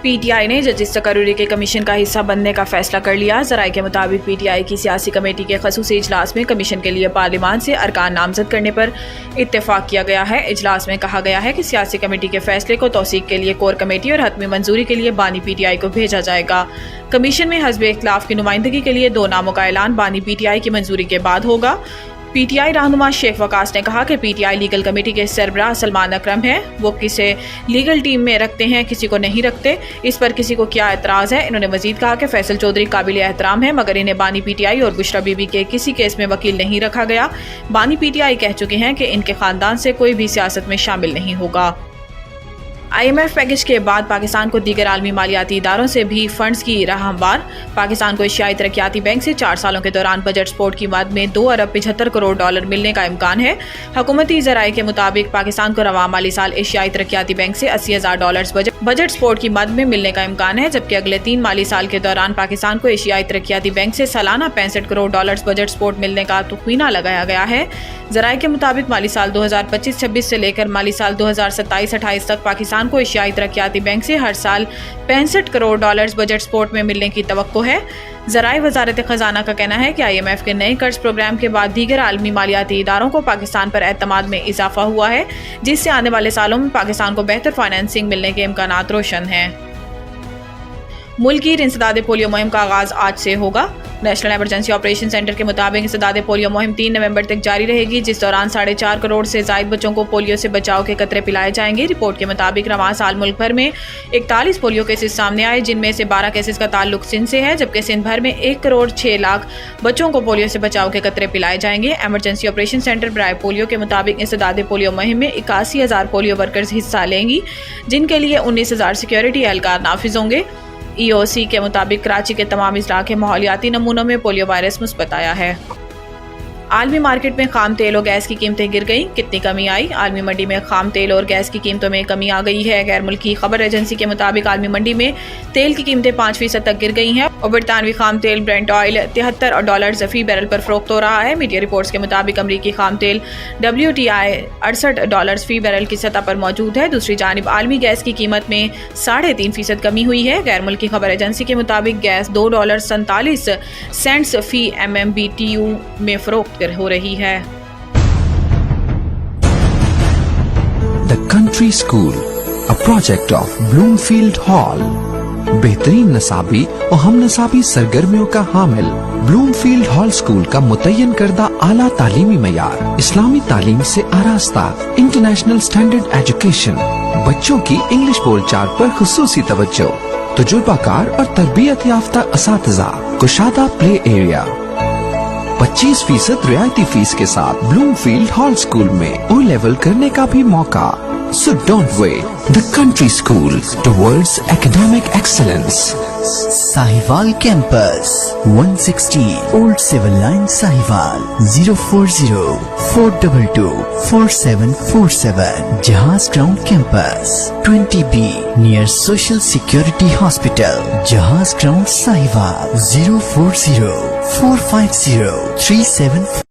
P T I نے justice تقرری کے کمیشن کا حصہ بننے کا فیصلہ کر لیا۔ ذرائع کے مطابق پی ٹی آئی کی سیاسی کمیٹی کے خصوصی اجلاس میں کمیشن کے لیے پارلیمان سے ارکان نامزد کرنے پر اتفاق کیا گیا ہے۔ اجلاس میں کہا گیا ہے کہ سیاسی کمیٹی کے فیصلے کو توثیق کے لیے کور کمیٹی اور حتمی منظوری کے لیے بانی پی ٹی آئی کو بھیجا جائے گا۔ کمیشن میں حزب اختلاف کی نمائندگی کے لیے 2 ناموں کا اعلان بانی پی ٹی آئی کی منظوری کے بعد ہوگا۔ پی ٹی آئی رہنما شیخ وقاص نے کہا کہ P T I legal committee کے سربراہ سلمان اکرم ہے، وہ کسے لیگل ٹیم میں رکھتے ہیں، کسی کو نہیں رکھتے، اس پر کسی کو کیا اعتراض ہے۔ انہوں نے مزید کہا کہ فیصل چودھری قابل احترام ہے، مگر انہیں بانی پی ٹی آئی اور بشرا بی بی کے کسی کیس میں وکیل نہیں رکھا گیا۔ بانی پی ٹی آئی کہہ چکے ہیں کہ ان کے خاندان سے کوئی بھی سیاست میں شامل نہیں ہوگا۔ آئی ایم ایف پیکج کے بعد پاکستان کو دیگر عالمی مالیاتی اداروں سے بھی فنڈز کی راہ ہموار۔ پاکستان کو ایشیائی ترقیاتی بینک سے 4 سالوں کے دوران بجٹ سپورٹ کی مد میں $2.75 کروڑ ملنے کا امکان ہے۔ حکومتی ذرائع کے مطابق پاکستان کو رواں مالی سال ایشیائی ترقیاتی بینک سے $80,000 بجٹ سپورٹ کی مد میں ملنے کا امکان ہے، جبکہ اگلے 3 مالی سال کے دوران پاکستان کو ایشیائی ترقیاتی بینک سے سالانہ $65 کروڑ بجٹ سپورٹ ملنے کا تخمینہ لگایا گیا ہے۔ ذرائع کے مطابق مالی سال 2025-26 سے لے کر مالی سال 2027-28 تک پاکستان کو ایشیائی ترقیاتی بینک سے ہر سال $65 کروڑ بجٹ سپورٹ میں ملنے کی توقع ہے۔ ذرائع وزارت خزانہ کا کہنا ہے کہ آئی ایم ایف کے نئے قرض پروگرام کے بعد دیگر عالمی مالیاتی اداروں کو پاکستان پر اعتماد میں اضافہ ہوا ہے، جس سے آنے والے سالوں میں پاکستان کو بہتر فائنینسنگ ملنے کے امکانات روشن ہیں۔ ملکی انسداد پولیو مہم کا آغاز آج سے ہوگا۔ نیشنل ایمرجنسی آپریشن سینٹر کے مطابق انسداد پولیو مہم 3 نومبر تک جاری رہے گی، جس دوران 4.5 کروڑ سے زائد بچوں کو پولیو سے بچاؤ کے قطرے پلائے جائیں گے۔ رپورٹ کے مطابق رواں سال ملک بھر میں 41 پولیو کیسز سامنے آئے، جن میں سے 12 کیسز کا تعلق سندھ سے ہے، جبکہ سندھ بھر میں 1 کروڑ 6 لاکھ بچوں کو پولیو سے بچاؤ کے قطرے پلائے جائیں گے۔ ایمرجنسی آپریشن سینٹر برائے پولیو کے مطابق انسداد پولیو مہم میں 81,000 پولیو ورکرز حصہ لیں گی، جن کے لیے 19,000 سیکیورٹی اہلکار نافذ ہوں گے۔ ای او سی کے مطابق کراچی کے تمام اضلاع کے ماحولیاتی نمونوں میں پولیو وائرس مثبت آیا ہے۔ عالمی مارکیٹ میں خام تیل اور گیس کی قیمتیں گر گئیں، کتنی کمی آئی؟ عالمی منڈی میں خام تیل اور گیس کی قیمتوں میں کمی آ گئی ہے۔ غیر ملکی خبر ایجنسی کے مطابق عالمی منڈی میں تیل کی قیمتیں 5% تک گر گئی ہیں اور برطانوی خام تیل برینٹ آئل $73 فی بیرل پر فروخت ہو رہا ہے۔ میڈیا رپورٹس کے مطابق امریکی خام تیل WTI $68 فی بیرل کی سطح پر موجود ہے۔ دوسری جانب عالمی گیس کی قیمت میں 3.5% کمی ہوئی ہے۔ غیر ملکی خبر ایجنسی کے مطابق گیس $2.47 فی MMBTU میں فروخت ہو رہی ہے۔ The Country School, a project of Bloomfield Hall. بہترین نصابی اور ہم نصابی سرگرمیوں کا حامل بلومفیلڈ ہال اسکول کا متعین کردہ اعلیٰ تعلیمی معیار، اسلامی تعلیم سے آراستہ، انٹرنیشنل سٹینڈرڈ ایجوکیشن، بچوں کی انگلش بول چال پر خصوصی توجہ، تجربہ کار اور تربیت یافتہ اساتذہ، کشادہ پلے ایریا، 25% رعایتی فیس کے ساتھ بلومفیلڈ ہال اسکول میں او لیول کرنے کا بھی موقع۔ So don't wait. The Country School towards academic excellence. Sahiwal Campus, 160 Old Civil Line, Sahiwal, 040-422-4747. Jahaz Ground Campus, 20B, near Social Security Hospital. Jahaz Ground, Sahiwal, 040-450-37